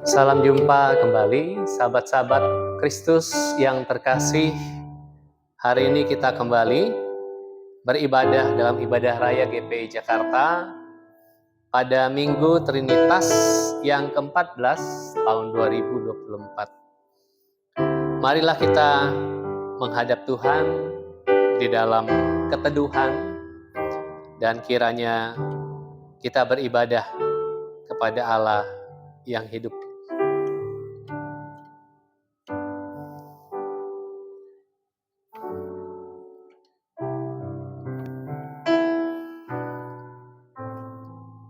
Salam jumpa kembali, sahabat-sahabat Kristus yang terkasih. Hari ini kita kembali beribadah dalam ibadah raya GPI Jakarta pada Minggu Trinitas yang ke-14 tahun 2024. Marilah kita menghadap Tuhan di dalam keteduhan dan kiranya kita beribadah kepada Allah yang hidup.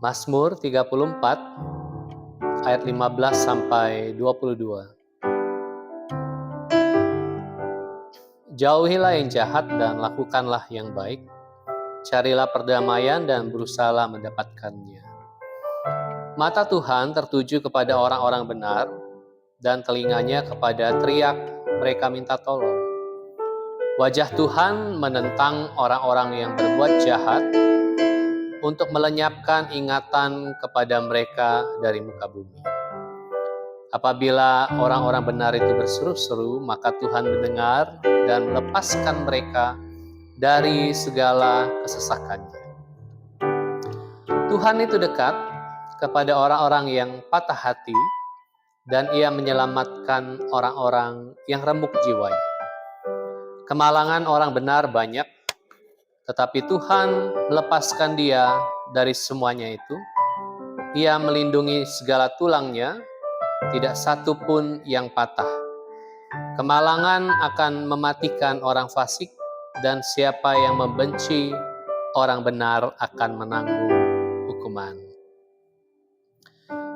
Mazmur 34 ayat 15 sampai 22. Jauhilah yang jahat dan lakukanlah yang baik. Carilah perdamaian dan berusahalah mendapatkannya. Mata Tuhan tertuju kepada orang-orang benar dan telinganya kepada teriak mereka minta tolong. Wajah Tuhan menentang orang-orang yang berbuat jahat untuk melenyapkan ingatan kepada mereka dari muka bumi. Apabila orang-orang benar itu berseru-seru, maka Tuhan mendengar dan melepaskan mereka dari segala kesesakannya. Tuhan itu dekat kepada orang-orang yang patah hati dan Ia menyelamatkan orang-orang yang remuk jiwanya. Kemalangan orang benar banyak, tetapi Tuhan melepaskan dia dari semuanya itu. Ia melindungi segala tulangnya, tidak satu pun yang patah. Kemalangan akan mematikan orang fasik, dan siapa yang membenci orang benar akan menanggung hukuman.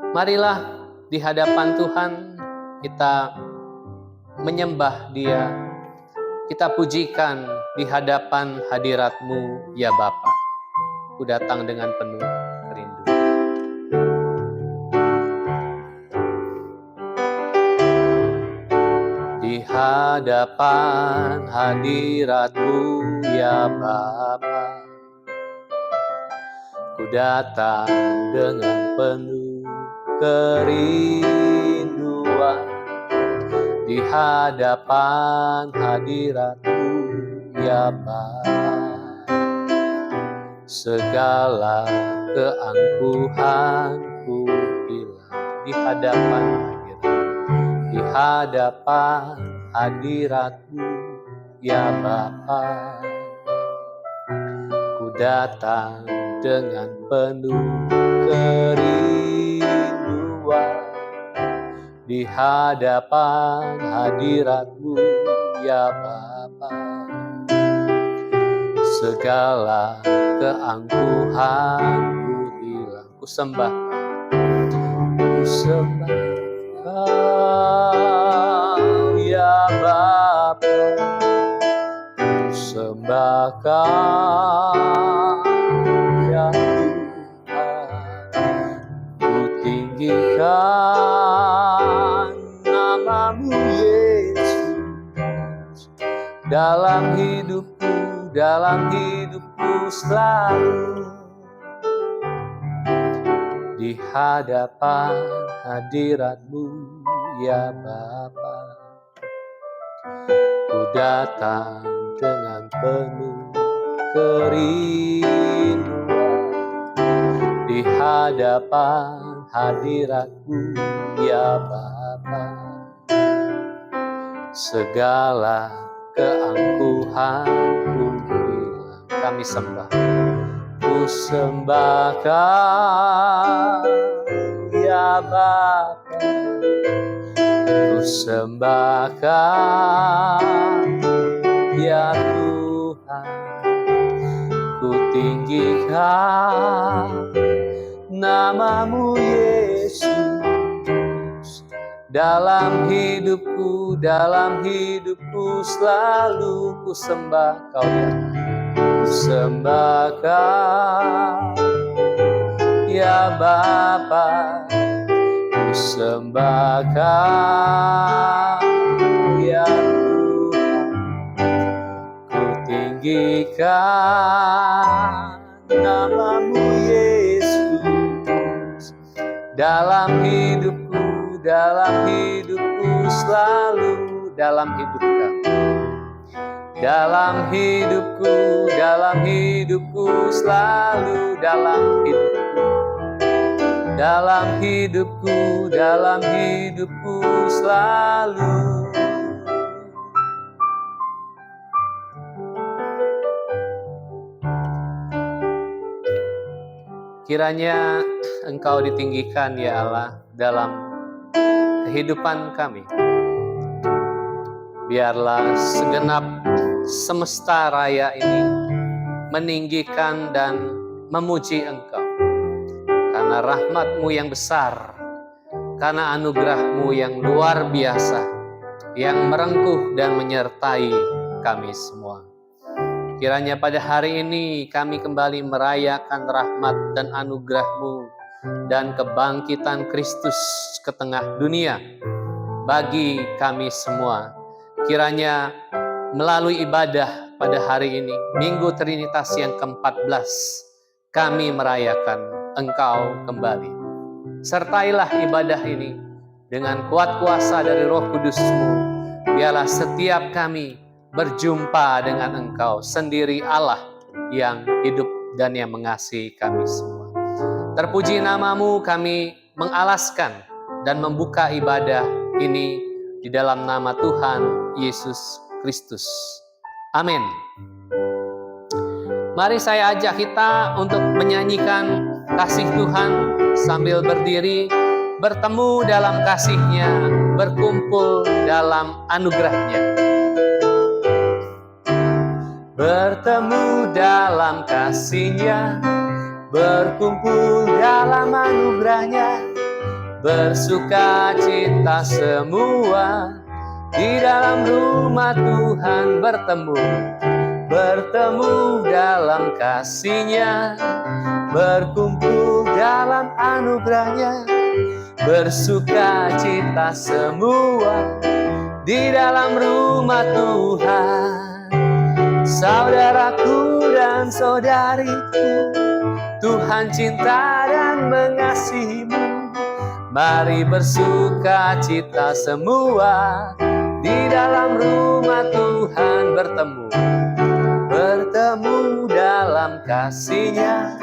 Marilah di hadapan Tuhan kita menyembah Dia, kita pujikan di hadapan hadirat-Mu ya Bapa. Ku datang dengan penuh rindu. Di hadapan hadirat-Mu ya Bapa, ku datang dengan penuh kerinduan. Di hadapan hadirat-Mu ya Bapa, segala keangkuhanku hilang. Di hadapan hadirat-Mu, di hadapan hadirat-Mu ya Bapa, ku datang dengan penuh kerinduan. Di hadapan hadirat-Mu ya Bapa, segala keangkuhanku hilang. Ku sembah Kau ya Bapa, ku sembah Kau ya Tuhan, ku tinggikan nama-Mu Yesus dalam hidupku selalu. Di hadapan hadirat-Mu ya Bapa, ku datang dengan penuh kerinduan. Di hadapan hadirat-Mu ya Bapa, segala keangkuhanku hilang. Kami sembah, ku sembah Kau ya Bapa, ku sembah Kau ya Tuhan, ku tinggikan nama-Mu Yesus dalam hidupku selalu. Ku sembah Kau ya, ku sembah Kau ya Bapa, ku sembah Kau ya Tuhan, ku tinggikan nama-Mu Yesus dalam hidupku dalam hidupku selalu, dalam hidup kami. Dalam hidupku selalu, dalam hidupku. Dalam hidupku selalu. Kiranya Engkau ditinggikan ya Allah dalam kehidupan kami. Biarlah segenap semesta raya ini meninggikan dan memuji Engkau. Karena rahmat-Mu yang besar, karena anugerah-Mu yang luar biasa, yang merengkuh dan menyertai kami semua. Kiranya pada hari ini kami kembali merayakan rahmat dan anugerah-Mu dan kebangkitan Kristus ke tengah dunia bagi kami semua. Kiranya melalui ibadah pada hari ini, Minggu Trinitas yang ke-14, kami merayakan Engkau kembali. Sertailah ibadah ini dengan kuat kuasa dari Roh Kudus-Mu. Biarlah setiap kami berjumpa dengan Engkau sendiri, Allah yang hidup dan yang mengasihi kami semua. Terpuji nama-Mu, kami mengalaskan dan membuka ibadah ini di dalam nama Tuhan Yesus Kristus. Amin. Mari saya ajak kita untuk menyanyikan kasih Tuhan sambil berdiri, bertemu dalam kasih-Nya, berkumpul dalam anugerah-Nya. Bertemu dalam kasih-Nya, berkumpul dalam anugerah-Nya, bersuka cita semua di dalam rumah Tuhan. Bertemu dalam kasih-Nya, berkumpul dalam anugerah-Nya, bersuka cita semua di dalam rumah Tuhan. Saudaraku dan saudariku, Tuhan cinta dan mengasihi-Mu. Mari bersuka cita semua di dalam rumah Tuhan. Bertemu dalam kasih-Nya,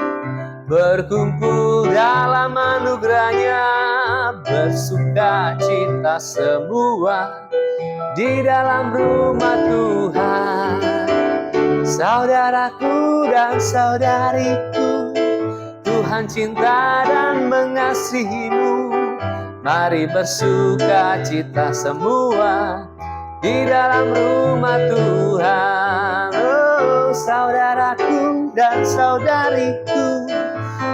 berkumpul dalam anugerah-Nya, bersuka cita semua di dalam rumah Tuhan. Saudaraku dan saudariku, Tuhan cinta dan mengasihi-Mu. Mari bersuka cita semua di dalam rumah Tuhan. Oh, saudaraku dan saudariku,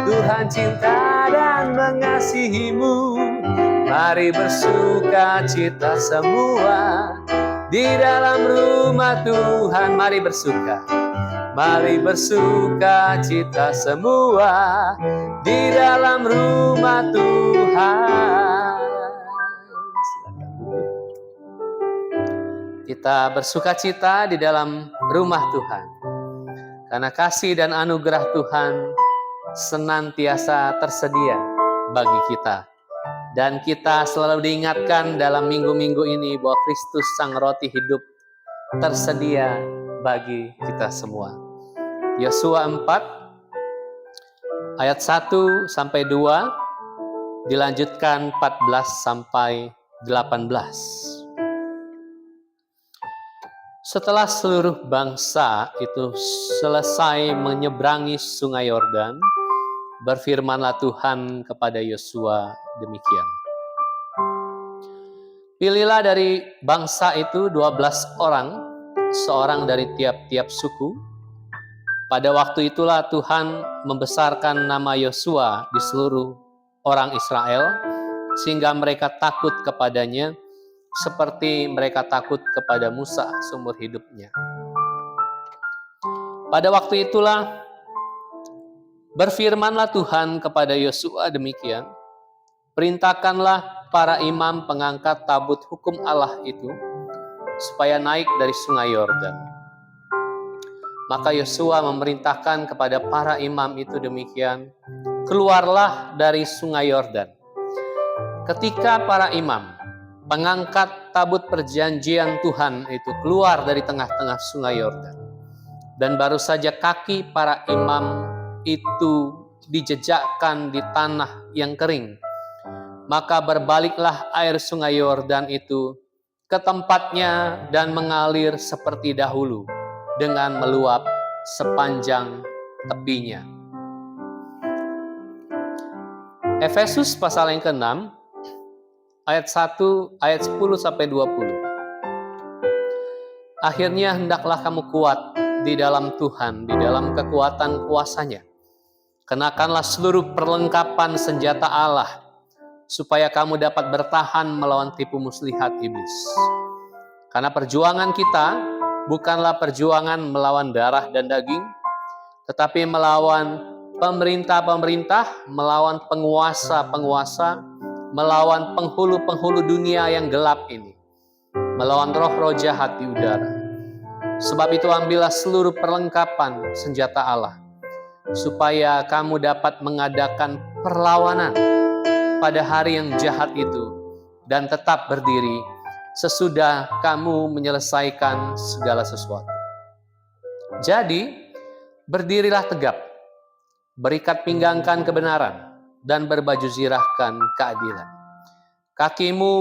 Tuhan cinta dan mengasihi-Mu. Mari bersuka cita semua di dalam rumah Tuhan. Mari bersuka cita semua di dalam rumah Tuhan. Silakan duduk. Kita bersuka cita di dalam rumah Tuhan, karena kasih dan anugerah Tuhan senantiasa tersedia bagi kita. Dan kita selalu diingatkan dalam minggu-minggu ini bahwa Kristus Sang Roti Hidup tersedia bagi kita semua. Yosua 4 ayat 1 sampai 2, dilanjutkan 14 sampai 18. Setelah seluruh bangsa itu selesai menyeberangi sungai Yordan, berfirmanlah Tuhan kepada Yosua demikian. Pilihlah dari bangsa itu 12 orang, seorang dari tiap-tiap suku. Pada waktu itulah Tuhan membesarkan nama Yosua di seluruh orang Israel, sehingga mereka takut kepadanya seperti mereka takut kepada Musa seumur hidupnya. Pada waktu itulah berfirmanlah Tuhan kepada Yosua demikian, perintahkanlah para imam pengangkat tabut hukum Allah itu, supaya naik dari sungai Yordan. Maka Yosua memerintahkan kepada para imam itu demikian, keluarlah dari sungai Yordan, Ketika para imam, pengangkat tabut perjanjian Tuhan itu keluar dari tengah-tengah sungai Yordan, dan baru saja kaki para imam itu dijejakkan di tanah yang kering, maka berbaliklah air sungai Yordan itu ke tempatnya dan mengalir seperti dahulu dengan meluap sepanjang tepinya. Efesus pasal yang ke-6 ayat 1 ayat 10 sampai 20. Akhirnya hendaklah kamu kuat di dalam Tuhan, di dalam kekuatan kuasa-Nya. Kenakanlah seluruh perlengkapan senjata Allah, supaya kamu dapat bertahan melawan tipu muslihat iblis. Karena perjuangan kita bukanlah perjuangan melawan darah dan daging, tetapi melawan pemerintah-pemerintah, melawan penguasa-penguasa, melawan penghulu-penghulu dunia yang gelap ini, melawan roh-roh jahat di udara. Sebab itu ambillah seluruh perlengkapan senjata Allah, supaya kamu dapat mengadakan perlawanan pada hari yang jahat itu, dan tetap berdiri sesudah kamu menyelesaikan segala sesuatu. Jadi, berdirilah tegap, berikat pinggangkan kebenaran, dan berbaju zirahkan keadilan. Kakimu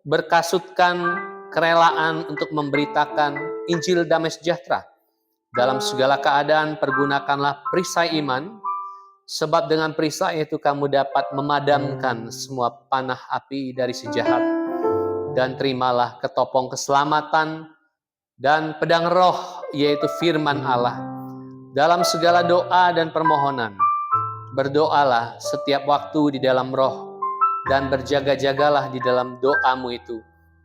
berkasutkan kerelaan untuk memberitakan Injil damai sejahtera. Dalam segala keadaan pergunakanlah perisai iman, sebab dengan perisai itu kamu dapat memadamkan semua panah api dari si jahat. Dan terimalah ketopong keselamatan dan pedang roh, yaitu firman Allah. Dalam segala doa dan permohonan, berdoalah setiap waktu di dalam roh, dan berjaga-jagalah di dalam doamu itu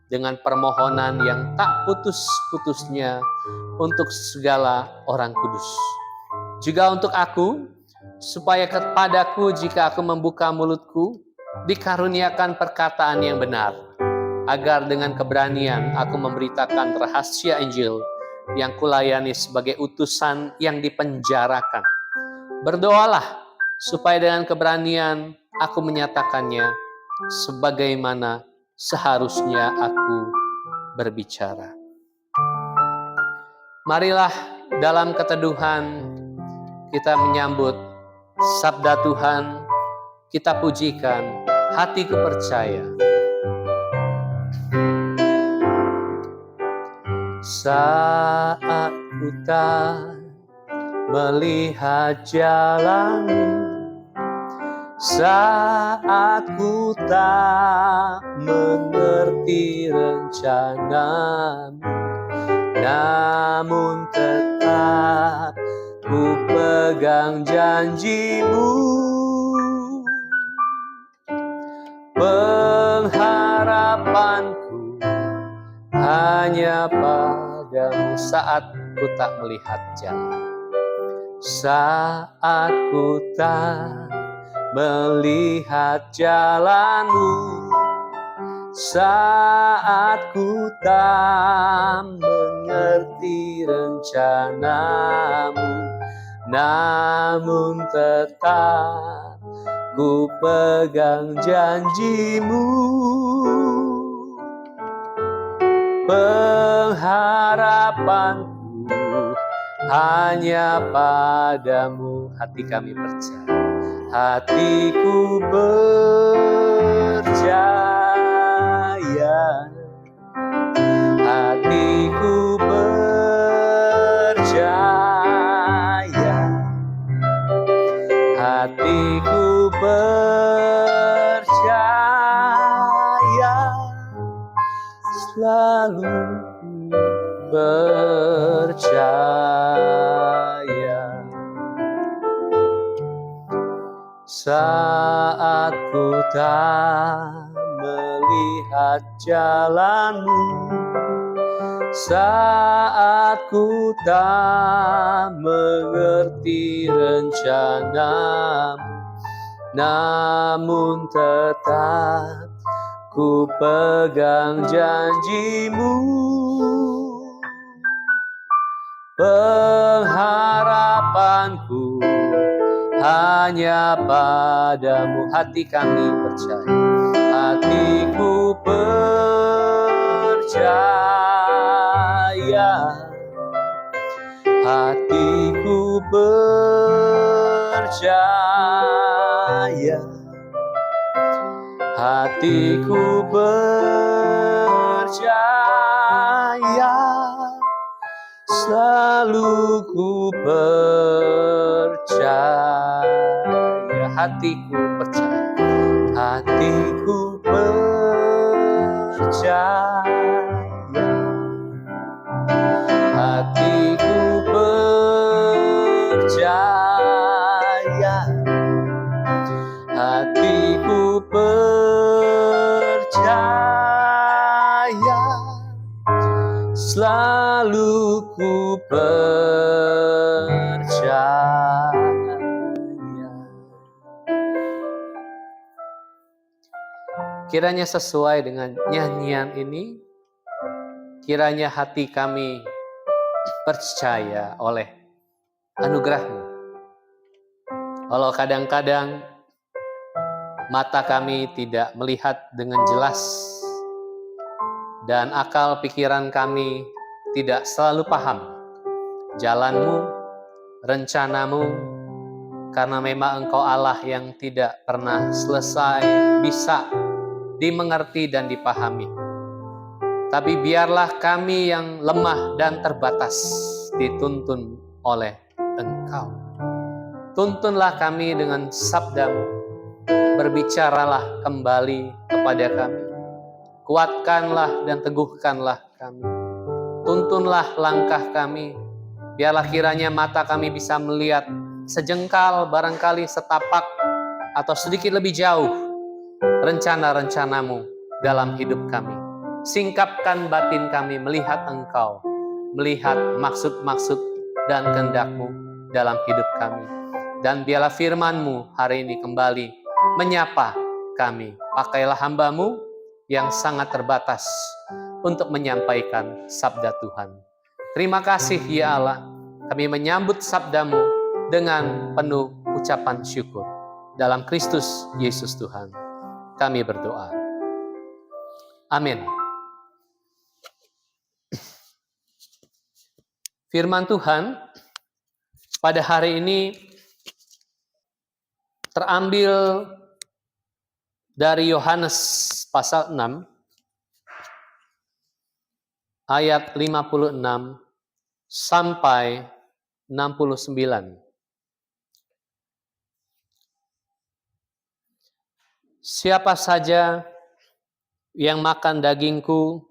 dengan permohonan yang tak putus-putusnya untuk segala orang kudus. Juga untuk aku, supaya kepadaku jika aku membuka mulutku, dikaruniakan perkataan yang benar, agar dengan keberanian aku memberitakan rahasia Injil yang kulayani sebagai utusan yang dipenjarakan. Berdoalah supaya dengan keberanian aku menyatakannya sebagaimana seharusnya aku berbicara. Marilah dalam keteduhan kita menyambut sabda Tuhan, kita pujikan, hatiku percaya. Saat ku tak melihat jalanmu, saat ku tak mengerti rencanamu, namun tetap ku pegang janjimu. Pengharapanku hanya padamu saat ku tak melihat jalan, saat ku tak melihat jalanmu, saat ku tak mengerti rencanamu, namun tetap ku pegang janjimu. Pengharapanku hanya padamu, hati kami percaya, hatiku percaya, hatiku percaya, hatiku percaya, selalu percaya. Saat ku tak melihat jalanmu, saat ku tak mengerti rencanamu, namun tetap ku pegang janjimu. Pengharapanku hanya padamu, hati kami percaya, hatiku percaya, hatiku percaya, hatiku percaya, selalu ku percaya, hatiku percaya, hatiku percaya, hatiku percaya, hatiku percaya, selalu ku percaya. Kiranya sesuai dengan nyanyian ini, kiranya hati kami percaya oleh anugerah-Mu. Walau kadang-kadang mata kami tidak melihat dengan jelas dan akal pikiran kami tidak selalu paham jalan-Mu, rencana-Mu, karena memang Engkau Allah yang tidak pernah selesai bisa dimengerti dan dipahami. Tapi biarlah kami yang lemah dan terbatas dituntun oleh Engkau. Tuntunlah kami dengan sabda-Mu, berbicaralah kembali kepada kami. Kuatkanlah dan teguhkanlah kami. Tuntunlah langkah kami. Biarlah kiranya mata kami bisa melihat sejengkal, barangkali setapak, atau sedikit lebih jauh rencana-rencana-Mu dalam hidup kami. Singkapkan batin kami melihat Engkau, melihat maksud-maksud dan kehendak-Mu dalam hidup kami. Dan biarlah firman-Mu hari ini kembali menyapa kami. Pakailah hamba-Mu yang sangat terbatas untuk menyampaikan sabda Tuhan. Terima kasih ya Allah, kami menyambut sabda-Mu dengan penuh ucapan syukur. Dalam Kristus Yesus Tuhan, kami berdoa. Amin. Firman Tuhan pada hari ini terambil dari Yohanes pasal 6 ayat 56 sampai 69. Siapa saja yang makan dagingku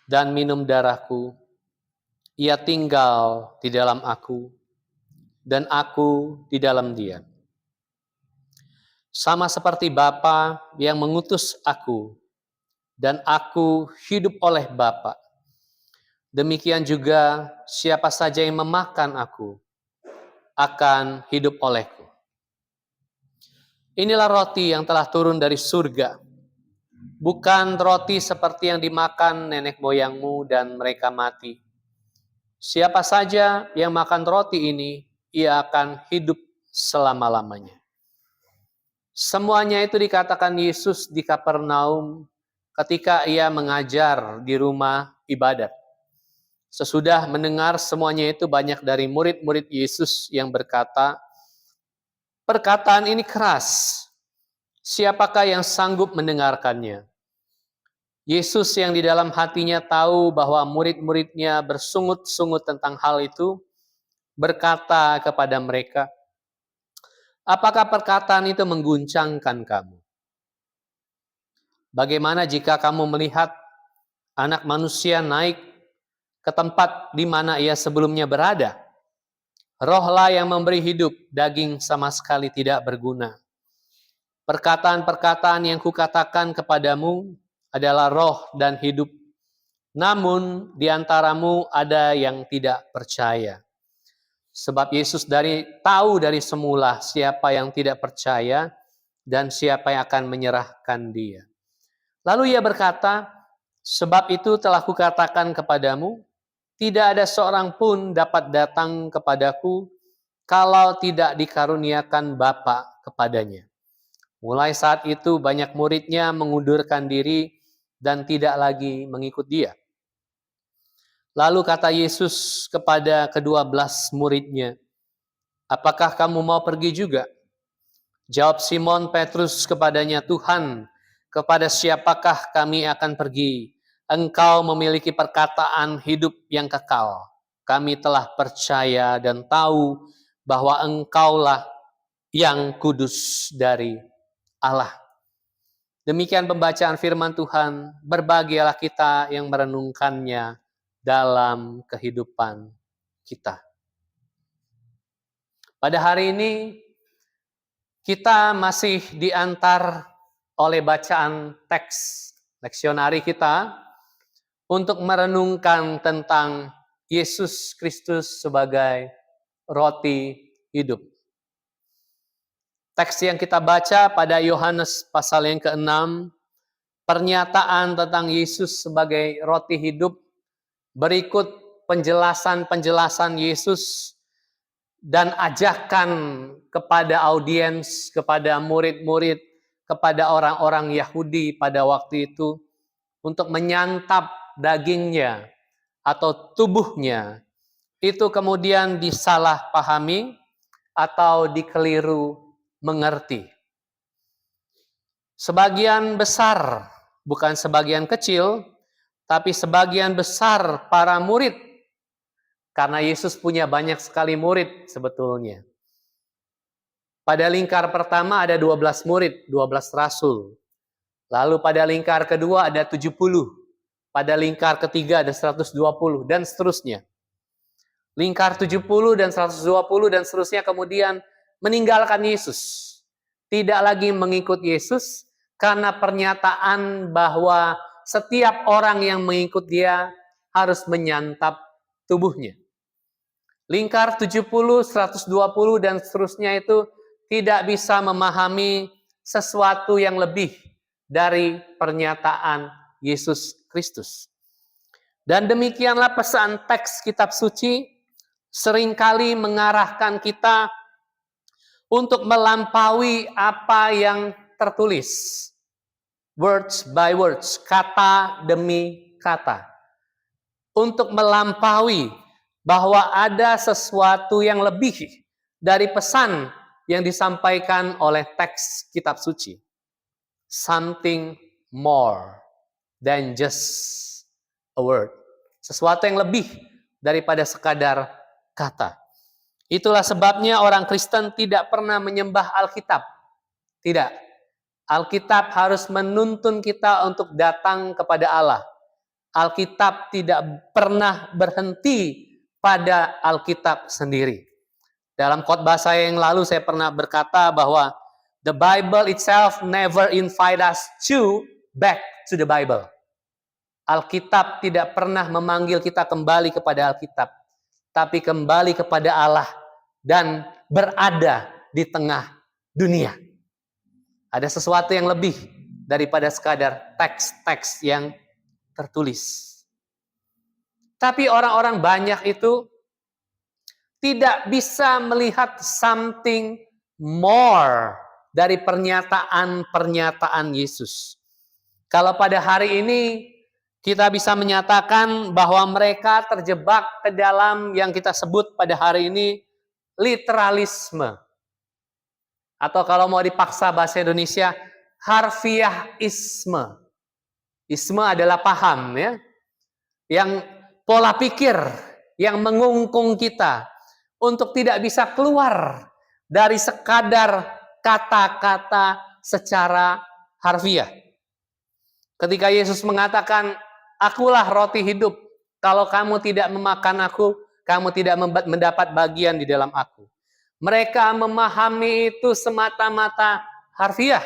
dan minum darahku, ia tinggal di dalam aku, dan aku di dalam dia. Sama seperti Bapa yang mengutus aku, dan aku hidup oleh Bapa. Demikian juga siapa saja yang memakan aku, akan hidup olehku. Inilah roti yang telah turun dari surga. Bukan roti seperti yang dimakan nenek moyangmu dan mereka mati. Siapa saja yang makan roti ini, ia akan hidup selama-lamanya. Semuanya itu dikatakan Yesus di Kapernaum ketika ia mengajar di rumah ibadat. Sesudah mendengar semuanya itu, banyak dari murid-murid Yesus yang berkata, perkataan ini keras. Siapakah yang sanggup mendengarkannya? Yesus yang di dalam hatinya tahu bahwa murid-muridnya bersungut-sungut tentang hal itu, berkata kepada mereka, apakah perkataan itu mengguncangkan kamu? Bagaimana jika kamu melihat Anak Manusia naik ke tempat di mana ia sebelumnya berada? Rohlah yang memberi hidup, daging sama sekali tidak berguna. Perkataan-perkataan yang kukatakan kepadamu adalah roh dan hidup. Namun di antaramu ada yang tidak percaya. Sebab Yesus tahu dari semula siapa yang tidak percaya dan siapa yang akan menyerahkan dia. Lalu ia berkata, sebab itu telah kukatakan kepadamu, tidak ada seorang pun dapat datang kepadaku kalau tidak dikaruniakan Bapa kepadanya. Mulai saat itu banyak muridnya mengundurkan diri dan tidak lagi mengikut dia. Lalu kata Yesus kepada ke-12 muridnya, "Apakah kamu mau pergi juga?" Jawab Simon Petrus kepadanya, "Tuhan, kepada siapakah kami akan pergi? Engkau memiliki perkataan hidup yang kekal. Kami telah percaya dan tahu bahwa Engkaulah yang kudus dari Allah." Demikian pembacaan firman Tuhan. Berbahagialah kita yang merenungkannya dalam kehidupan kita. Pada hari ini kita masih diantar oleh bacaan teks leksionari kita untuk merenungkan tentang Yesus Kristus sebagai roti hidup. Teks yang kita baca pada Yohanes pasal yang ke-6, pernyataan tentang Yesus sebagai roti hidup, berikut penjelasan-penjelasan Yesus dan ajakan kepada audiens, kepada murid-murid, kepada orang-orang Yahudi pada waktu itu untuk menyantap dagingnya atau tubuhnya. Itu kemudian disalahpahami atau dikeliru mengerti. Sebagian besar, bukan sebagian kecil, tapi sebagian besar para murid, karena Yesus punya banyak sekali murid sebetulnya. Pada lingkar pertama ada 12 murid, 12 rasul. Lalu pada lingkar kedua ada 70. Pada lingkar ketiga ada 120 dan seterusnya. Lingkar 70 dan 120 dan seterusnya kemudian meninggalkan Yesus. Tidak lagi mengikut Yesus karena pernyataan bahwa setiap orang yang mengikut dia harus menyantap tubuhnya. Lingkar 70, 120 dan seterusnya itu tidak bisa memahami sesuatu yang lebih dari pernyataan Yesus Kristus. Dan demikianlah pesan teks kitab suci seringkali mengarahkan kita untuk melampaui apa yang tertulis. Words by words, kata demi kata. Untuk melampaui bahwa ada sesuatu yang lebih dari pesan yang disampaikan oleh teks kitab suci. Something more than just a word. Sesuatu yang lebih daripada sekadar kata. Itulah sebabnya orang Kristen tidak pernah menyembah Alkitab. Tidak. Alkitab harus menuntun kita untuk datang kepada Allah. Alkitab tidak pernah berhenti pada Alkitab sendiri. Dalam khotbah saya yang lalu saya pernah berkata bahwa the Bible itself never invite us back to the Bible. Alkitab tidak pernah memanggil kita kembali kepada Alkitab, tapi kembali kepada Allah dan berada di tengah dunia. Ada sesuatu yang lebih daripada sekadar teks-teks yang tertulis. Tapi orang-orang banyak itu tidak bisa melihat something more dari pernyataan-pernyataan Yesus. Kalau pada hari ini kita bisa menyatakan bahwa mereka terjebak ke dalam yang kita sebut pada hari ini literalisme. Atau kalau mau dipaksa bahasa Indonesia, harfiahisme. Isme adalah paham, ya, yang pola pikir yang mengungkung kita untuk tidak bisa keluar dari sekadar kata-kata secara harfiah. Ketika Yesus mengatakan, "Akulah roti hidup, kalau kamu tidak memakan aku, kamu tidak mendapat bagian di dalam aku." Mereka memahami itu semata-mata harfiah.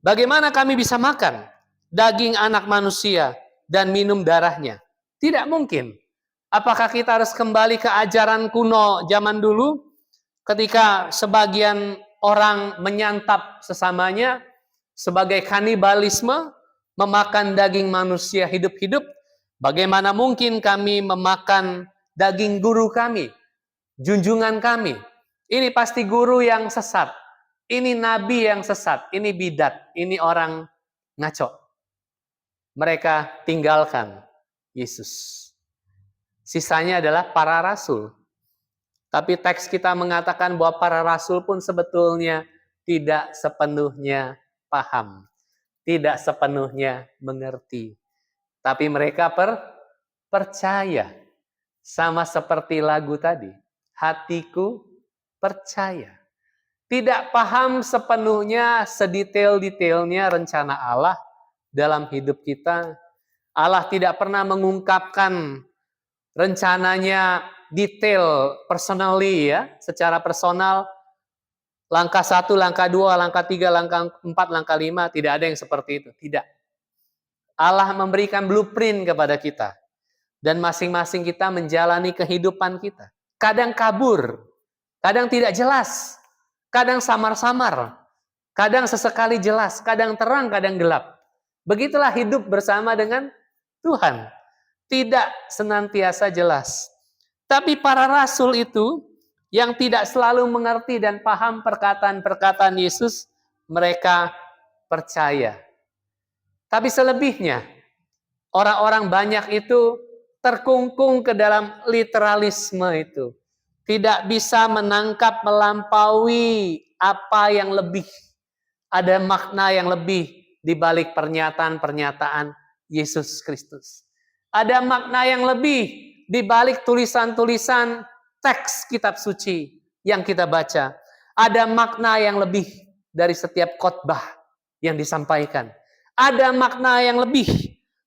Bagaimana kami bisa makan daging anak manusia dan minum darahnya? Tidak mungkin. Apakah kita harus kembali ke ajaran kuno zaman dulu ketika sebagian orang menyantap sesamanya sebagai kanibalisme, memakan daging manusia hidup-hidup? Bagaimana mungkin kami memakan daging guru kami, junjungan kami? Ini pasti guru yang sesat. Ini nabi yang sesat, ini bidat, ini orang ngaco. Mereka tinggalkan Yesus. Sisanya adalah para rasul. Tapi teks kita mengatakan bahwa para rasul pun sebetulnya tidak sepenuhnya paham. Tidak sepenuhnya mengerti. Tapi mereka percaya. Sama seperti lagu tadi. Hatiku percaya. Tidak paham sepenuhnya sedetail-detailnya rencana Allah dalam hidup kita. Allah tidak pernah mengungkapkan rencananya detail personally ya, secara personal. Langkah 1, langkah 2, langkah 3, langkah 4, langkah 5, tidak ada yang seperti itu. Tidak. Allah memberikan blueprint kepada kita. Dan masing-masing kita menjalani kehidupan kita. Kadang kabur, kadang tidak jelas, kadang samar-samar, kadang sesekali jelas, kadang terang, kadang gelap. Begitulah hidup bersama dengan Tuhan. Tidak senantiasa jelas. Tapi para rasul itu yang tidak selalu mengerti dan paham perkataan-perkataan Yesus, mereka percaya. Tapi selebihnya, orang-orang banyak itu terkungkung ke dalam literalisme itu. Tidak bisa menangkap, melampaui apa yang lebih. Ada makna yang lebih di balik pernyataan-pernyataan Yesus Kristus. Ada makna yang lebih di balik tulisan-tulisan teks kitab suci yang kita baca. Ada makna yang lebih dari setiap khotbah yang disampaikan. Ada makna yang lebih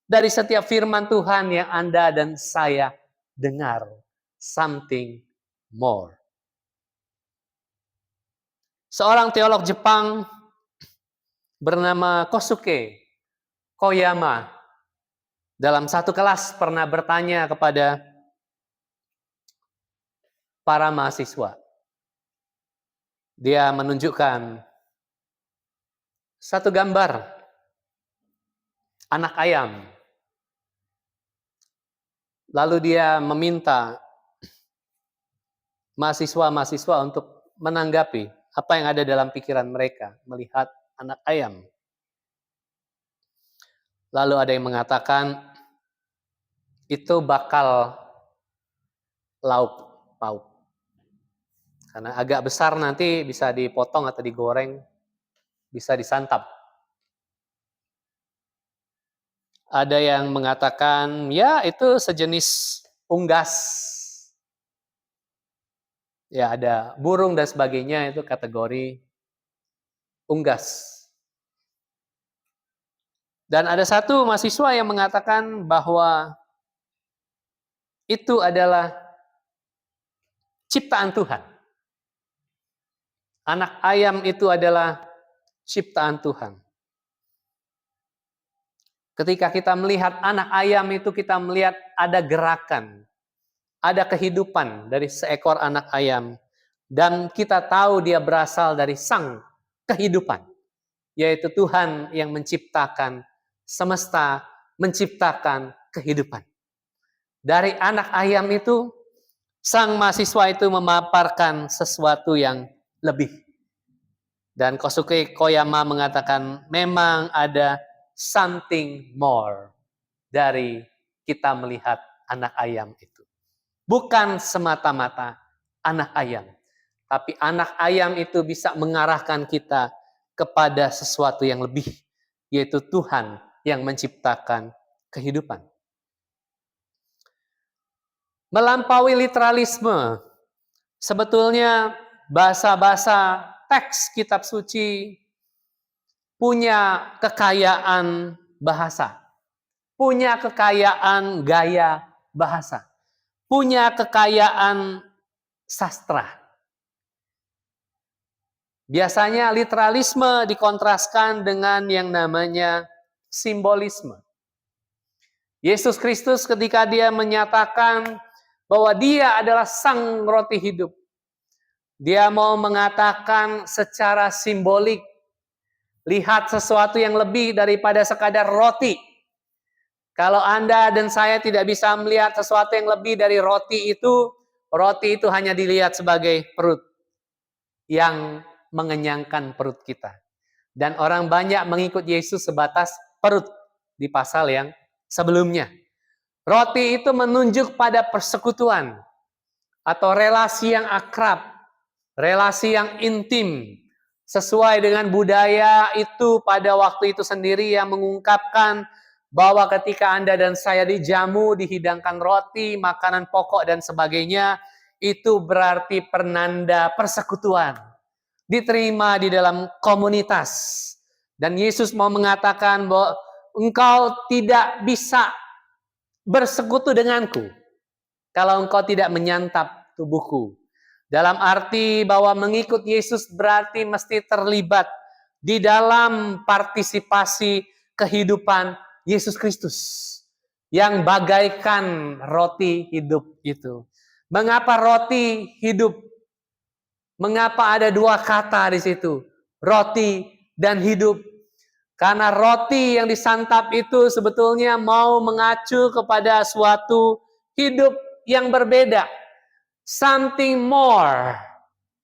dari setiap firman Tuhan yang Anda dan saya dengar. Something more. Seorang teolog Jepang bernama Kosuke Koyama dalam satu kelas pernah bertanya kepada para mahasiswa. Dia menunjukkan satu gambar anak ayam. Lalu dia meminta mahasiswa-mahasiswa untuk menanggapi apa yang ada dalam pikiran mereka melihat anak ayam. Lalu ada yang mengatakan itu bakal lauk pauk. Karena agak besar nanti bisa dipotong atau digoreng, bisa disantap. Ada yang mengatakan, ya itu sejenis unggas. Ya ada burung dan sebagainya, itu kategori unggas. Dan ada satu mahasiswa yang mengatakan bahwa itu adalah ciptaan Tuhan. Anak ayam itu adalah ciptaan Tuhan. Ketika kita melihat anak ayam itu, kita melihat ada gerakan, ada kehidupan dari seekor anak ayam. Dan kita tahu dia berasal dari sang kehidupan, yaitu Tuhan yang menciptakan semesta, menciptakan kehidupan. Dari anak ayam itu, sang mahasiswa itu memaparkan sesuatu yang lebih. Dan Kosuke Koyama mengatakan, memang ada something more dari kita melihat anak ayam itu. Bukan semata-mata anak ayam, tapi anak ayam itu bisa mengarahkan kita kepada sesuatu yang lebih, yaitu Tuhan yang menciptakan kehidupan. Melampaui literalisme, sebetulnya bahasa-bahasa teks kitab suci punya kekayaan bahasa, punya kekayaan gaya bahasa, punya kekayaan sastra. Biasanya literalisme dikontraskan dengan yang namanya simbolisme. Yesus Kristus ketika dia menyatakan bahwa dia adalah sang roti hidup, dia mau mengatakan secara simbolik, lihat sesuatu yang lebih daripada sekadar roti. Kalau Anda dan saya tidak bisa melihat sesuatu yang lebih dari roti itu hanya dilihat sebagai perut yang mengenyangkan perut kita. Dan orang banyak mengikut Yesus sebatas perut di pasal yang sebelumnya. Roti itu menunjuk pada persekutuan atau relasi yang akrab, relasi yang intim, sesuai dengan budaya itu pada waktu itu sendiri yang mengungkapkan bahwa ketika Anda dan saya dijamu, dihidangkan roti, makanan pokok dan sebagainya, itu berarti penanda persekutuan. Diterima di dalam komunitas. Dan Yesus mau mengatakan bahwa engkau tidak bisa bersekutu denganku kalau engkau tidak menyantap tubuhku. Dalam arti bahwa mengikut Yesus berarti mesti terlibat di dalam partisipasi kehidupan Yesus Kristus yang bagaikan roti hidup itu. Mengapa roti hidup? Mengapa ada dua kata di situ? Roti dan hidup. Karena roti yang disantap itu sebetulnya mau mengacu kepada suatu hidup yang berbeda. Something more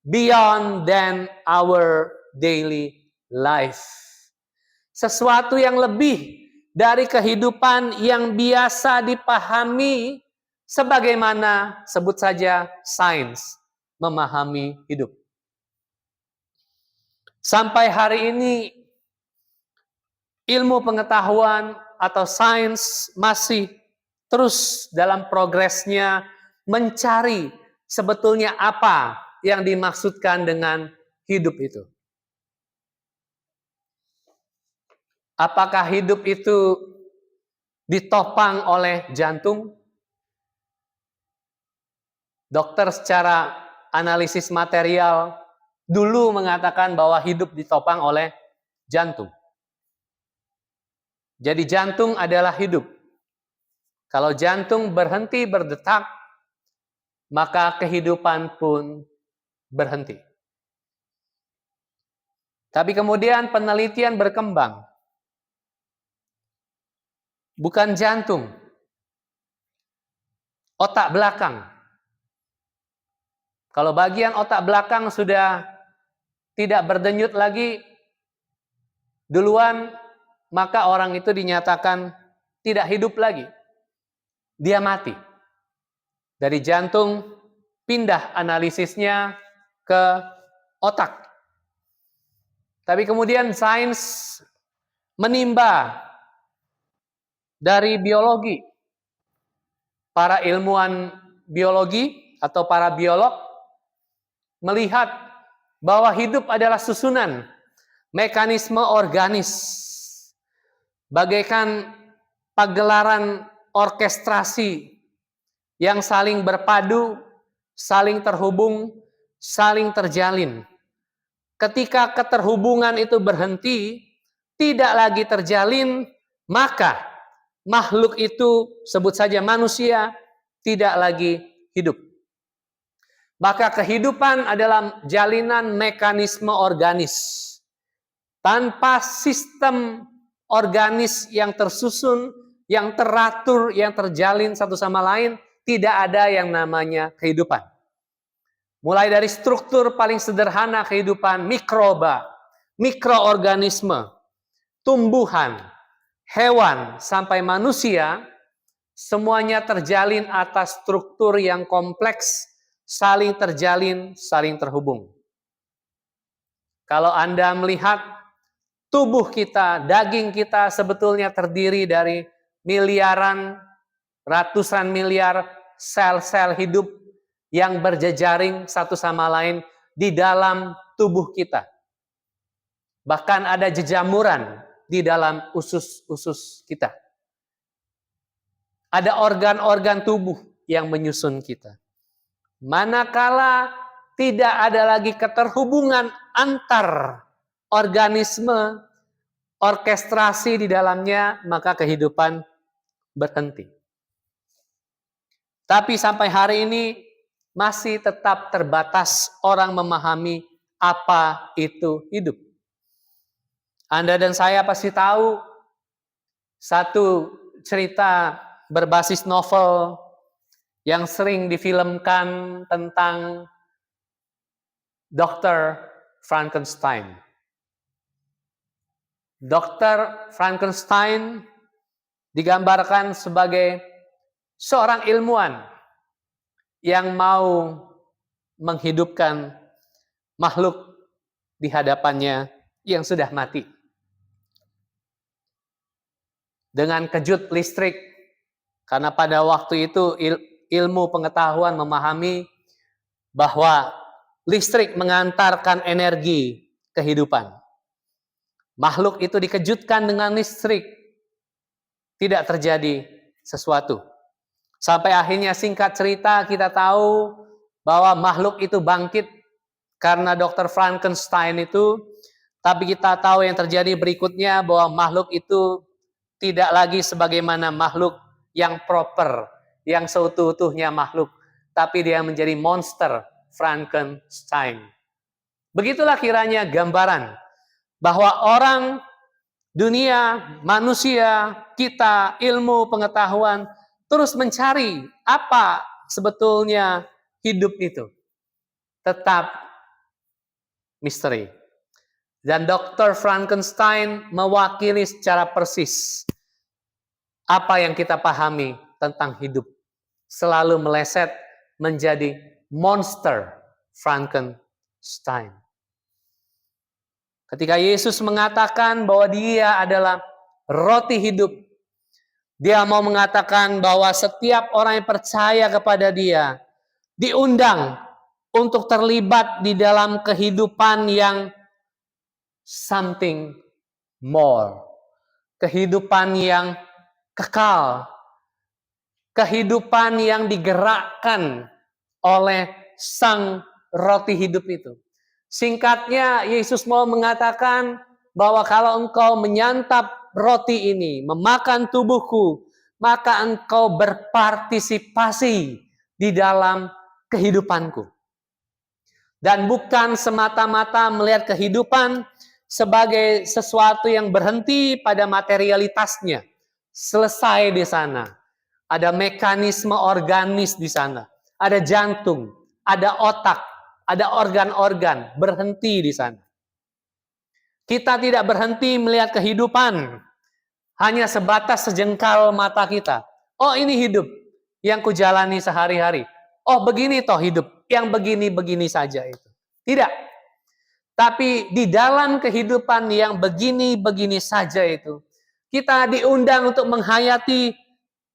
beyond than our daily life. Sesuatu yang lebih dari kehidupan yang biasa dipahami sebagaimana sebut saja sains memahami hidup. Sampai hari ini ilmu pengetahuan atau sains masih terus dalam progresnya mencari sebetulnya apa yang dimaksudkan dengan hidup itu. Apakah hidup itu ditopang oleh jantung? Dokter secara analisis material dulu mengatakan bahwa hidup ditopang oleh jantung. Jadi jantung adalah hidup. Kalau jantung berhenti berdetak, maka kehidupan pun berhenti. Tapi kemudian penelitian berkembang. Bukan jantung, otak belakang. Kalau bagian otak belakang sudah tidak berdenyut lagi duluan, maka orang itu dinyatakan tidak hidup lagi. Dia mati. Dari jantung pindah analisisnya ke otak. Tapi kemudian sains menimba dari biologi. Para ilmuwan biologi atau para biolog melihat bahwa hidup adalah susunan mekanisme organis. Bagaikan pagelaran orkestrasi yang saling berpadu, saling terhubung, saling terjalin. Ketika keterhubungan itu berhenti, tidak lagi terjalin, maka makhluk itu, sebut saja manusia, tidak lagi hidup. Maka kehidupan adalah jalinan mekanisme organis. Tanpa sistem organis yang tersusun, yang teratur, yang terjalin satu sama lain, tidak ada yang namanya kehidupan. Mulai dari struktur paling sederhana kehidupan mikroba, mikroorganisme, tumbuhan, hewan, sampai manusia, semuanya terjalin atas struktur yang kompleks, saling terjalin, saling terhubung. Kalau Anda melihat tubuh kita, daging kita sebetulnya terdiri dari miliaran, ratusan miliar sel-sel hidup yang berjejaring satu sama lain di dalam tubuh kita. Bahkan ada jejamuran di dalam usus-usus kita. Ada organ-organ tubuh yang menyusun kita. Manakala tidak ada lagi keterhubungan antar organisme, orkestrasi di dalamnya, maka kehidupan berhenti. Tapi sampai hari ini masih tetap terbatas orang memahami apa itu hidup. Anda dan saya pasti tahu satu cerita berbasis novel yang sering difilmkan tentang Dr. Frankenstein. Dr. Frankenstein digambarkan sebagai seorang ilmuwan yang mau menghidupkan makhluk di hadapannya yang sudah mati. Dengan kejut listrik, karena pada waktu itu ilmu pengetahuan memahami bahwa listrik mengantarkan energi kehidupan. Makhluk itu dikejutkan dengan listrik, tidak terjadi sesuatu. Sampai akhirnya singkat cerita kita tahu bahwa makhluk itu bangkit karena Dr. Frankenstein itu, tapi kita tahu yang terjadi berikutnya bahwa makhluk itu tidak lagi sebagaimana makhluk yang proper, yang seutuh-utuhnya makhluk, tapi dia menjadi monster Frankenstein. Begitulah kiranya gambaran bahwa orang, dunia, manusia, kita, ilmu, pengetahuan terus mencari apa sebetulnya hidup itu. Tetap misteri. Dan Dr. Frankenstein mewakili secara persis apa yang kita pahami tentang hidup. Selalu meleset menjadi monster Frankenstein. Ketika Yesus mengatakan bahwa dia adalah roti hidup, dia mau mengatakan bahwa setiap orang yang percaya kepada dia diundang untuk terlibat di dalam kehidupan yang something more. Kehidupan yang kekal. Kehidupan yang digerakkan oleh sang roti hidup itu. Singkatnya, Yesus mau mengatakan bahwa kalau engkau menyantap roti ini, memakan tubuhku, maka engkau berpartisipasi di dalam kehidupanku. Dan bukan semata-mata melihat kehidupan sebagai sesuatu yang berhenti pada materialitasnya. Selesai di sana. Ada mekanisme organis di sana. Ada jantung, ada otak, ada organ-organ, berhenti di sana. Kita tidak berhenti melihat kehidupan hanya sebatas sejengkal mata kita. Oh, ini hidup yang kujalani sehari-hari. Oh, begini toh hidup, yang begini-begini saja itu. Tidak. Tapi di dalam kehidupan yang begini-begini saja itu, kita diundang untuk menghayati,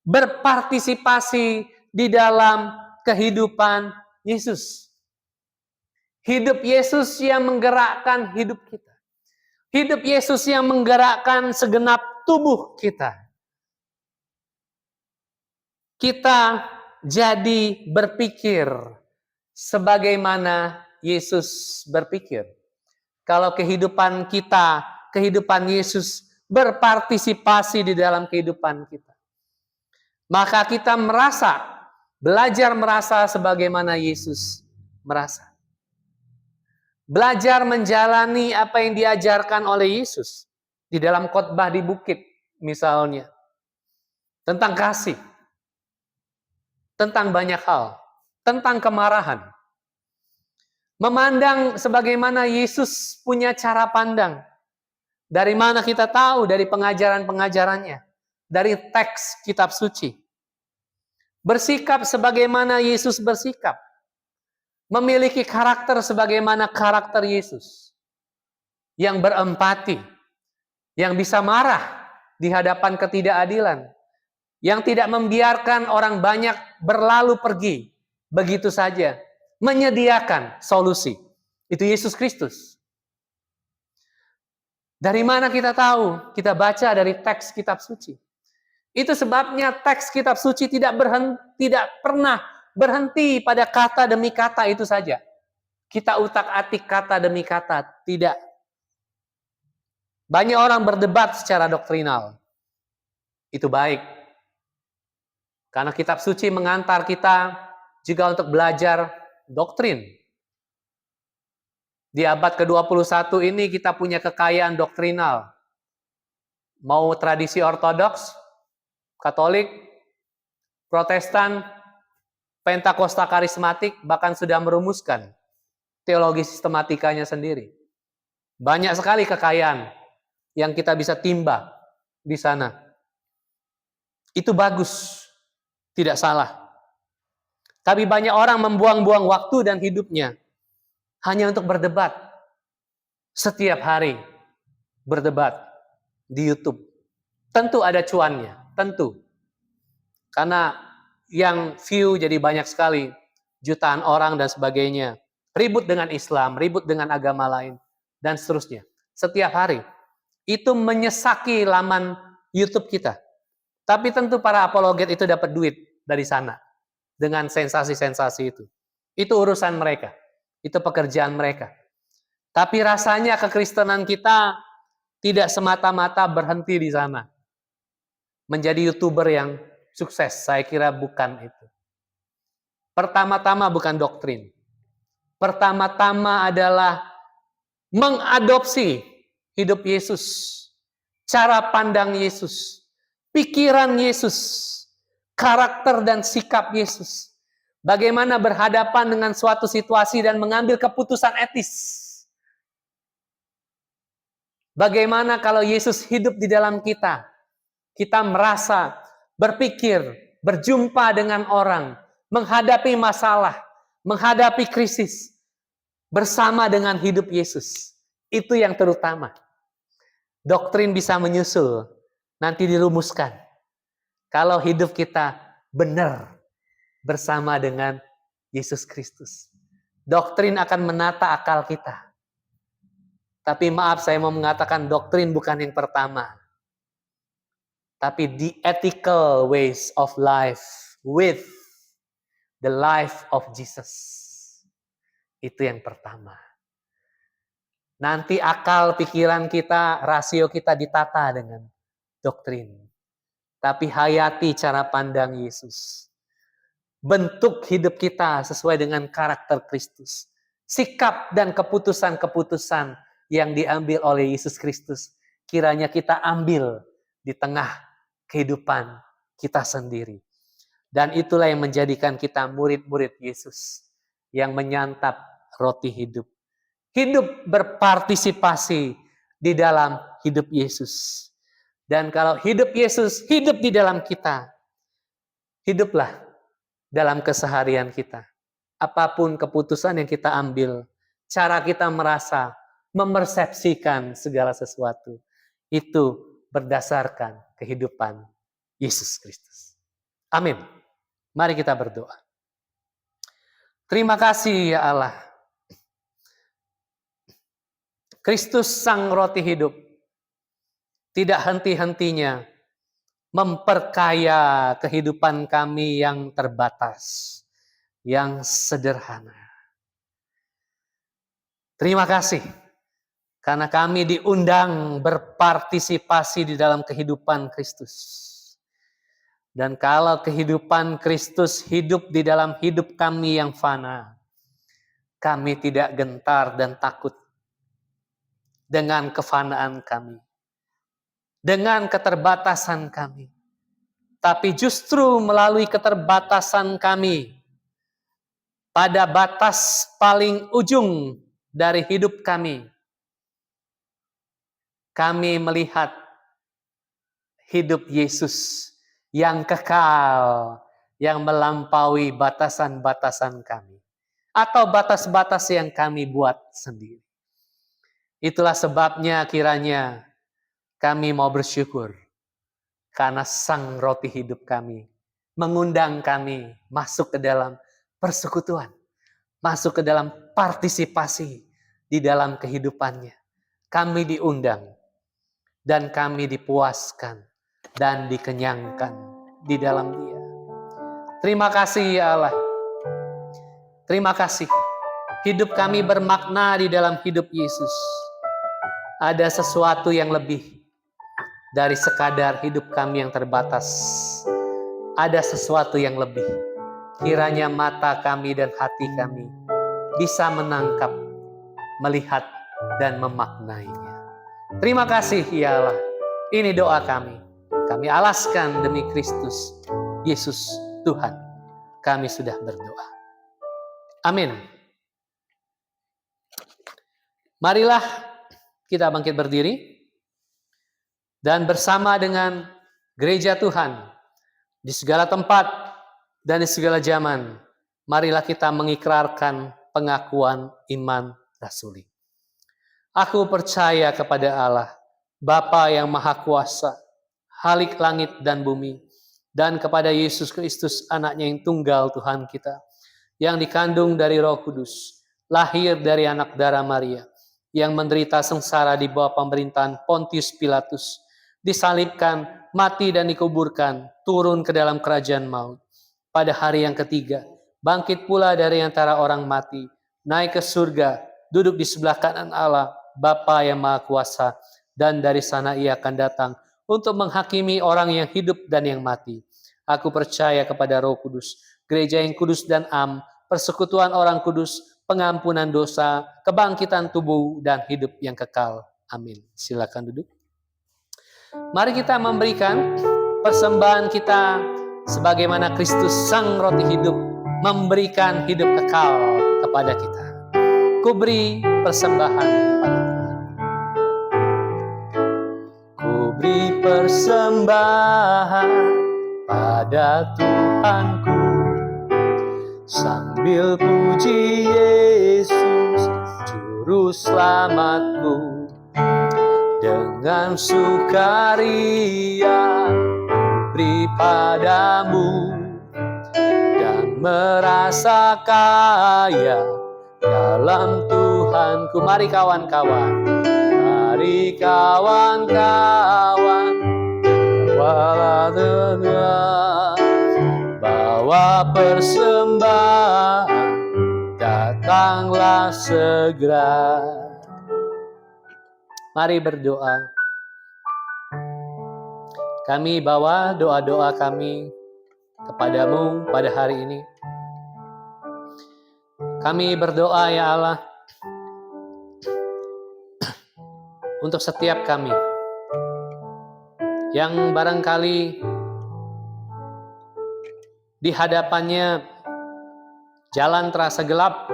berpartisipasi di dalam kehidupan Yesus. Hidup Yesus yang menggerakkan hidup kita. Hidup Yesus yang menggerakkan segenap tubuh kita. Kita jadi berpikir sebagaimana Yesus berpikir. Kalau kehidupan kita, kehidupan Yesus berpartisipasi di dalam kehidupan kita, maka kita belajar merasa sebagaimana Yesus merasa. Belajar menjalani apa yang diajarkan oleh Yesus di dalam khotbah di bukit misalnya. Tentang kasih. Tentang banyak hal. Tentang kemarahan. Memandang sebagaimana Yesus punya cara pandang. Dari mana kita tahu? Dari pengajaran-pengajarannya. Dari teks kitab suci. Bersikap sebagaimana Yesus bersikap. Memiliki karakter sebagaimana karakter Yesus. Yang berempati. Yang bisa marah di hadapan ketidakadilan. Yang tidak membiarkan orang banyak berlalu pergi. Begitu saja. Menyediakan solusi. Itu Yesus Kristus. Dari mana kita tahu? Kita baca dari teks kitab suci. Itu sebabnya teks kitab suci tidak pernah berhenti pada kata demi kata itu saja. Kita utak-atik kata demi kata. Tidak. Banyak orang berdebat secara doktrinal. Itu baik. Karena kitab suci mengantar kita juga untuk belajar doktrin. Di abad ke-21 ini kita punya kekayaan doktrinal. Mau tradisi ortodoks, Katolik, Protestan, Pentakosta karismatik bahkan sudah merumuskan teologi sistematikanya sendiri. Banyak sekali kekayaan yang kita bisa timba di sana. Itu bagus, tidak salah. Tapi banyak orang membuang-buang waktu dan hidupnya hanya untuk berdebat. Setiap hari berdebat di YouTube. Tentu ada cuannya, tentu. Karena yang view jadi banyak sekali, jutaan orang dan sebagainya. Ribut dengan Islam, ribut dengan agama lain, dan seterusnya. Setiap hari. Itu menyesaki laman YouTube kita. Tapi tentu para apologet itu dapat duit dari sana. Dengan sensasi-sensasi itu. Itu urusan mereka. Itu pekerjaan mereka. Tapi rasanya kekristenan kita tidak semata-mata berhenti di sana. Menjadi YouTuber yang sukses, saya kira bukan itu. Pertama-tama bukan doktrin. Pertama-tama adalah mengadopsi hidup Yesus. Cara pandang Yesus. Pikiran Yesus. Karakter dan sikap Yesus. Bagaimana berhadapan dengan suatu situasi dan mengambil keputusan etis. Bagaimana kalau Yesus hidup di dalam kita. Kita merasa, berpikir, berjumpa dengan orang, menghadapi masalah, menghadapi krisis, bersama dengan hidup Yesus. Itu yang terutama. Doktrin bisa menyusul, nanti dirumuskan. Kalau hidup kita benar bersama dengan Yesus Kristus. Doktrin akan menata akal kita. Tapi maaf, saya mau mengatakan doktrin bukan yang pertama. Tapi the ethical ways of life with the life of Jesus. Itu yang pertama. Nanti akal, pikiran kita, rasio kita ditata dengan doktrin. Tapi hayati cara pandang Yesus. Bentuk hidup kita sesuai dengan karakter Kristus. Sikap dan keputusan-keputusan yang diambil oleh Yesus Kristus. Kiranya kita ambil di tengah kehidupan kita sendiri. Dan itulah yang menjadikan kita murid-murid Yesus. Yang menyantap roti hidup. Hidup berpartisipasi di dalam hidup Yesus. Dan kalau hidup Yesus hidup di dalam kita, hiduplah dalam keseharian kita. Apapun keputusan yang kita ambil, cara kita merasa, memersepsikan segala sesuatu, itu berdasarkan kehidupan Yesus Kristus. Amin. Mari kita berdoa. Terima kasih ya Allah. Kristus sang roti hidup tidak henti-hentinya memperkaya kehidupan kami yang terbatas, yang sederhana. Terima kasih karena kami diundang berpartisipasi di dalam kehidupan Kristus. Dan kalau kehidupan Kristus hidup di dalam hidup kami yang fana, kami tidak gentar dan takut dengan kefanaan kami, dengan keterbatasan kami. Tapi justru melalui keterbatasan kami, pada batas paling ujung dari hidup kami melihat hidup Yesus yang kekal, yang melampaui batasan-batasan kami. Atau batas-batas yang kami buat sendiri. Itulah sebabnya kiranya kami mau bersyukur karena sang roti hidup kami mengundang kami masuk ke dalam persekutuan, masuk ke dalam partisipasi di dalam kehidupannya. Kami diundang dan kami dipuaskan dan dikenyangkan di dalam Dia. Terima kasih ya Allah. Terima kasih. Hidup kami bermakna di dalam hidup Yesus. Ada sesuatu yang lebih dari sekadar hidup kami yang terbatas. Ada sesuatu yang lebih. Kiranya mata kami dan hati kami bisa menangkap, melihat, dan memaknainya. Terima kasih ya Allah. Ini doa kami. Kami alaskan demi Kristus, Yesus Tuhan. Kami sudah berdoa. Amin. Marilah kita bangkit berdiri dan bersama dengan gereja Tuhan di segala tempat dan di segala zaman, marilah kita mengikrarkan pengakuan iman rasuli. Aku percaya kepada Allah, Bapa yang Maha Kuasa, Khalik langit dan bumi, dan kepada Yesus Kristus, anaknya yang tunggal Tuhan kita, yang dikandung dari Roh Kudus, lahir dari anak darah Maria, yang menderita sengsara di bawah pemerintahan Pontius Pilatus, disalibkan, mati dan dikuburkan, turun ke dalam kerajaan maut. Pada hari yang ketiga, bangkit pula dari antara orang mati, naik ke surga, duduk di sebelah kanan Allah, Bapa yang Maha Kuasa, dan dari sana ia akan datang untuk menghakimi orang yang hidup dan yang mati. Aku percaya kepada Roh Kudus, gereja yang kudus dan am, persekutuan orang kudus, pengampunan dosa, kebangkitan tubuh, dan hidup yang kekal. Amin. Silakan duduk. Mari kita memberikan persembahan kita sebagaimana Kristus Sang Roti Hidup memberikan hidup kekal kepada kita. Kuberi persembahan pada Tuhan. Kuberi persembahan pada Tuhanku, sambil puji Yesus Juru Selamatku. Dengan sukaria beri padamu dan merasa kaya dalam Tuhanku. Mari kawan-kawan, mari kawan-kawan, bawa persembahan, datanglah segera. Mari berdoa. Kami bawa doa-doa kami kepadamu pada hari ini. Kami berdoa ya Allah, untuk setiap kami yang barangkali di hadapannya jalan terasa gelap,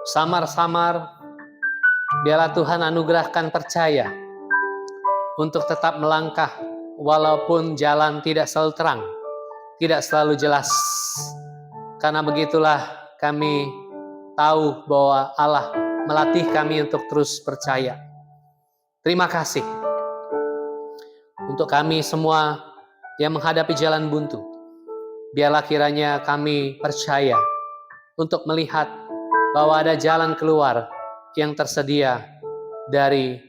samar-samar. Biarlah Tuhan anugerahkan percaya untuk tetap melangkah walaupun jalan tidak selalu terang, tidak selalu jelas. Karena begitulah kami tahu bahwa Allah melatih kami untuk terus percaya. Terima kasih untuk kami semua yang menghadapi jalan buntu. Biarlah kiranya kami percaya untuk melihat bahwa ada jalan keluar yang tersedia dari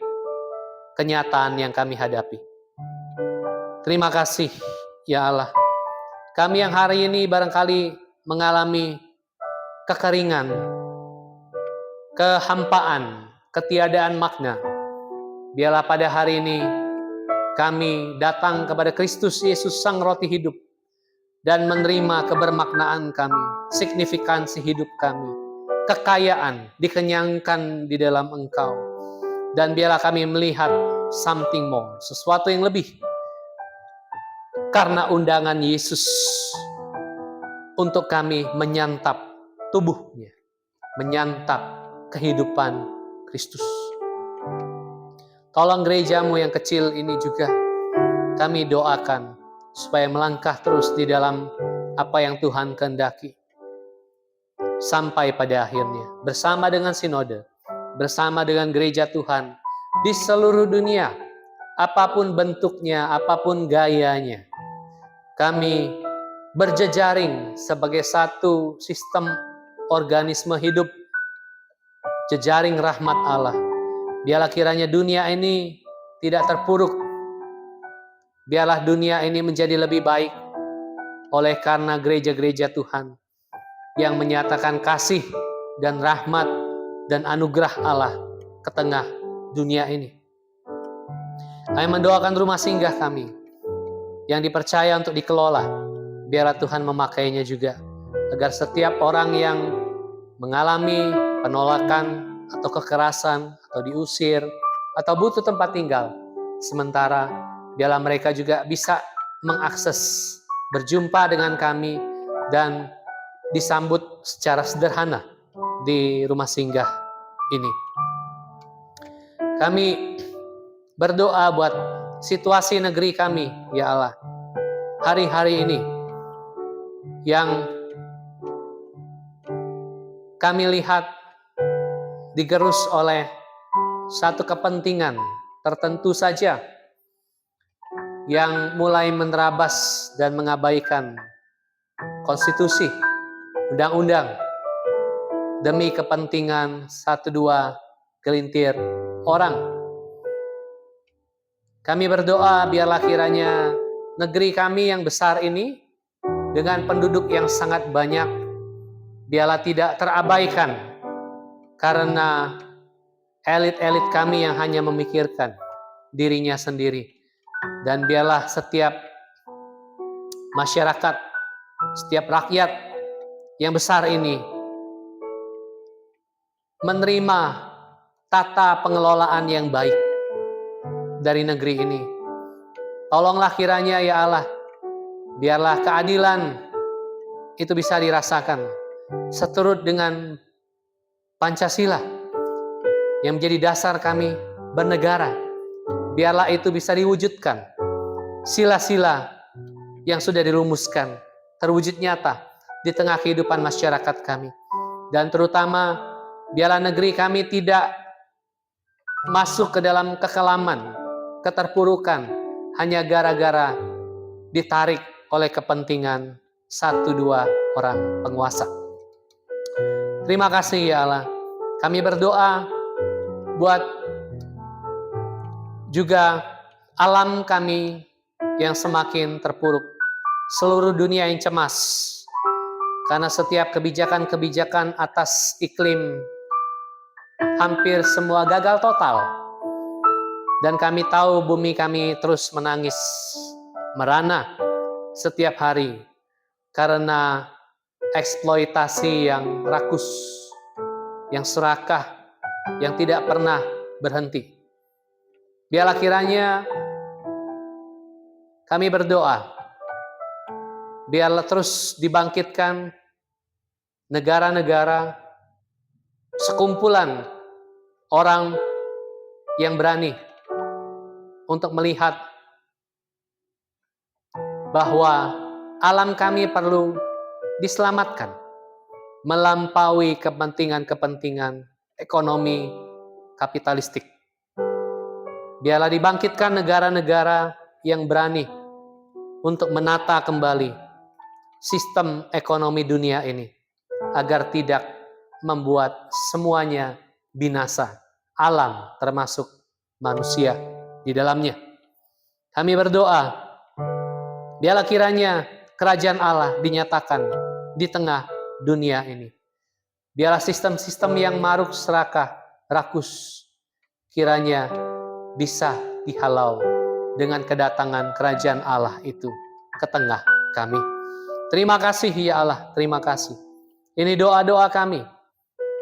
kenyataan yang kami hadapi. Terima kasih ya Allah. Kami yang hari ini barangkali mengalami kekeringan, kehampaan, ketiadaan makna. Biarlah pada hari ini kami datang kepada Kristus Yesus Sang Roti Hidup dan menerima kebermaknaan kami, signifikansi hidup kami, kekayaan dikenyangkan di dalam Engkau. Dan biarlah kami melihat something more, sesuatu yang lebih. Karena undangan Yesus untuk kami menyantap tubuhnya, menyantap kehidupan Kristus. Tolong gerejamu yang kecil ini juga kami doakan supaya melangkah terus di dalam apa yang Tuhan kehendaki. Sampai pada akhirnya, bersama dengan sinode, bersama dengan gereja Tuhan di seluruh dunia, apapun bentuknya, apapun gayanya, kami berjejaring sebagai satu sistem organisme hidup, jejaring rahmat Allah. Biarlah kiranya dunia ini tidak terpuruk, biarlah dunia ini menjadi lebih baik oleh karena gereja-gereja Tuhan yang menyatakan kasih dan rahmat dan anugerah Allah ke tengah dunia ini. Kami mendoakan rumah singgah kami yang dipercaya untuk dikelola. Biarlah Tuhan memakainya juga, agar setiap orang yang mengalami penolakan atau kekerasan atau diusir atau butuh tempat tinggal sementara, biarlah mereka juga bisa mengakses, berjumpa dengan kami dan disambut secara sederhana di rumah singgah ini. Kami berdoa buat situasi negeri kami, ya Allah. Hari-hari ini yang kami lihat digerus oleh satu kepentingan tertentu saja yang mulai menerabas dan mengabaikan konstitusi, undang-undang demi kepentingan 1-2 gelintir orang. Kami berdoa biarlah kiranya negeri kami yang besar ini dengan penduduk yang sangat banyak biarlah tidak terabaikan karena elit-elit kami yang hanya memikirkan dirinya sendiri. Dan biarlah setiap masyarakat, setiap rakyat yang besar ini menerima tata pengelolaan yang baik dari negeri ini. Tolonglah kiranya ya Allah, biarlah keadilan itu bisa dirasakan seturut dengan Pancasila yang menjadi dasar kami bernegara. Biarlah itu bisa diwujudkan. Sila-sila yang sudah dirumuskan terwujud nyata di tengah kehidupan masyarakat kami. Dan terutama biarlah negeri kami tidak masuk ke dalam kekelaman, keterpurukan hanya gara-gara ditarik oleh kepentingan 1-2 orang penguasa. Terima kasih ya Allah. Kami berdoa buat juga alam kami yang semakin terpuruk. Seluruh dunia yang cemas. Karena setiap kebijakan-kebijakan atas iklim hampir semua gagal total. Dan kami tahu bumi kami terus menangis, merana setiap hari. Karena eksploitasi yang rakus, yang serakah, yang tidak pernah berhenti. Biarlah kiranya kami berdoa, biarlah terus dibangkitkan negara-negara, sekumpulan orang yang berani untuk melihat bahwa alam kami perlu diselamatkan melampaui kepentingan-kepentingan ekonomi kapitalistik. Biarlah dibangkitkan negara-negara yang berani untuk menata kembali sistem ekonomi dunia ini agar tidak membuat semuanya binasa, alam termasuk manusia di dalamnya. Kami berdoa, biarlah kiranya kerajaan Allah dinyatakan di tengah dunia ini. Biarlah sistem-sistem yang maruk serakah, rakus, kiranya bisa dihalau dengan kedatangan kerajaan Allah itu ke tengah kami. Terima kasih ya Allah, terima kasih. Ini doa-doa kami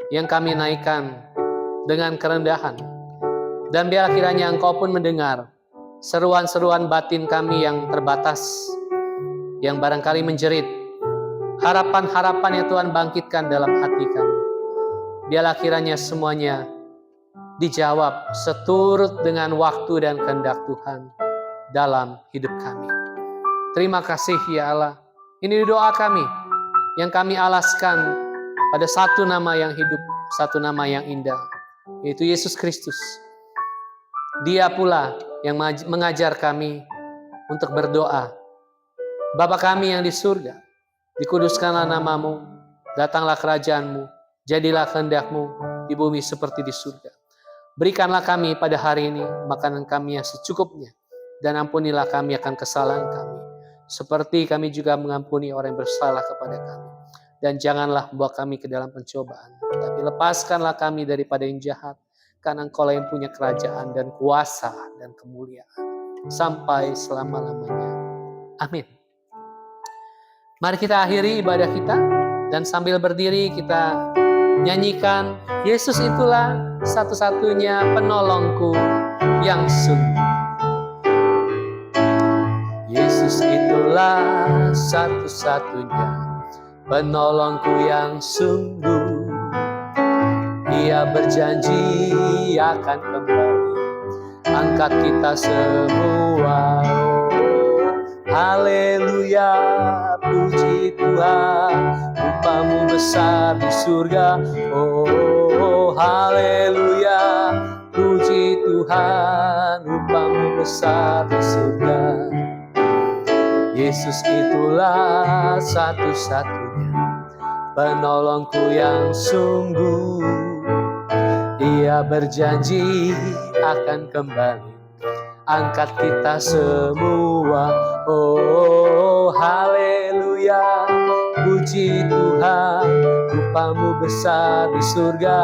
yang kami naikkan dengan kerendahan. Dan biarlah kiranya Engkau pun mendengar seruan-seruan batin kami yang terbatas, yang barangkali menjerit. Harapan-harapan yang Tuhan bangkitkan dalam hati kami. Biarlah kiranya semuanya dijawab seturut dengan waktu dan kehendak Tuhan dalam hidup kami. Terima kasih ya Allah. Ini doa kami yang kami alaskan pada satu nama yang hidup, satu nama yang indah, yaitu Yesus Kristus. Dia pula yang mengajar kami untuk berdoa. Bapa kami yang di surga, dikuduskanlah namamu, datanglah kerajaanmu, jadilah kehendak-mu di bumi seperti di surga. Berikanlah kami pada hari ini makanan kami yang secukupnya, dan ampunilah kami akan kesalahan kami, seperti kami juga mengampuni orang yang bersalah kepada kami. Dan janganlah membawa kami ke dalam pencobaan, tetapi lepaskanlah kami daripada yang jahat, karena Engkau yang punya kerajaan dan kuasa dan kemuliaan sampai selama-lamanya. Amin. Mari kita akhiri ibadah kita, dan sambil berdiri kita nyanyikan, Yesus itulah satu-satunya penolongku yang sungguh. Yesus itulah satu-satunya penolongku yang sungguh. Ia berjanji akan kembali angkat kita semua. Haleluya, puji Tuhan, upamu besar di surga. Oh, haleluya, puji Tuhan, upamu besar di surga. Yesus itulah satu-satunya penolongku yang sungguh. Dia berjanji akan kembali angkat kita semua. Oh, haleluya, puji Tuhan, upamu besar di surga.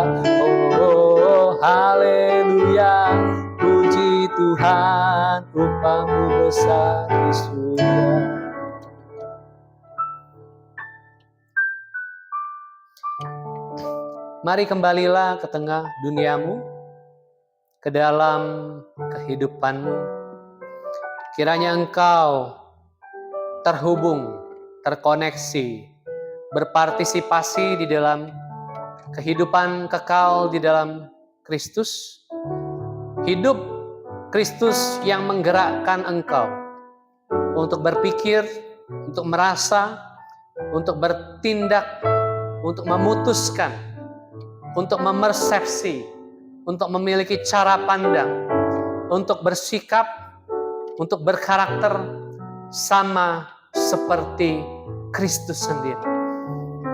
Oh, haleluya, puji Tuhan, upamu besar di surga. Mari kembalilah ke tengah duniamu, ke dalam kehidupanmu. Kiranya engkau terhubung, terkoneksi, berpartisipasi di dalam kehidupan kekal di dalam Kristus. Hidup Kristus yang menggerakkan engkau untuk berpikir, untuk merasa, untuk bertindak, untuk memutuskan, untuk memersepsi, untuk memiliki cara pandang, untuk bersikap, untuk berkarakter sama seperti Kristus sendiri.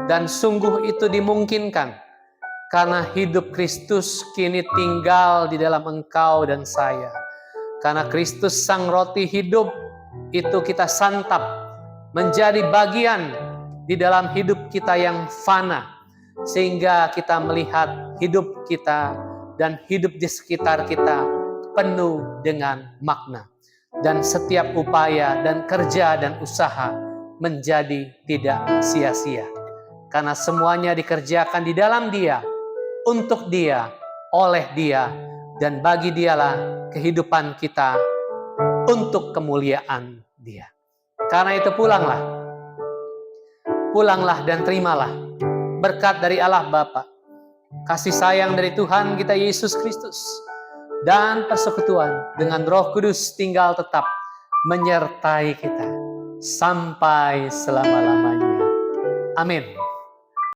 Dan sungguh itu dimungkinkan karena hidup Kristus kini tinggal di dalam engkau dan saya. Karena Kristus sang roti hidup itu kita santap menjadi bagian di dalam hidup kita yang fana, sehingga kita melihat hidup kita dan hidup di sekitar kita penuh dengan makna. Dan setiap upaya dan kerja dan usaha menjadi tidak sia-sia. Karena semuanya dikerjakan di dalam Dia, untuk Dia, oleh Dia, dan bagi Dialah kehidupan kita untuk kemuliaan Dia. Karena itu pulanglah dan terimalah berkat dari Allah Bapa, kasih sayang dari Tuhan kita Yesus Kristus, dan persekutuan dengan Roh Kudus tinggal tetap menyertai kita sampai selama-lamanya. Amin.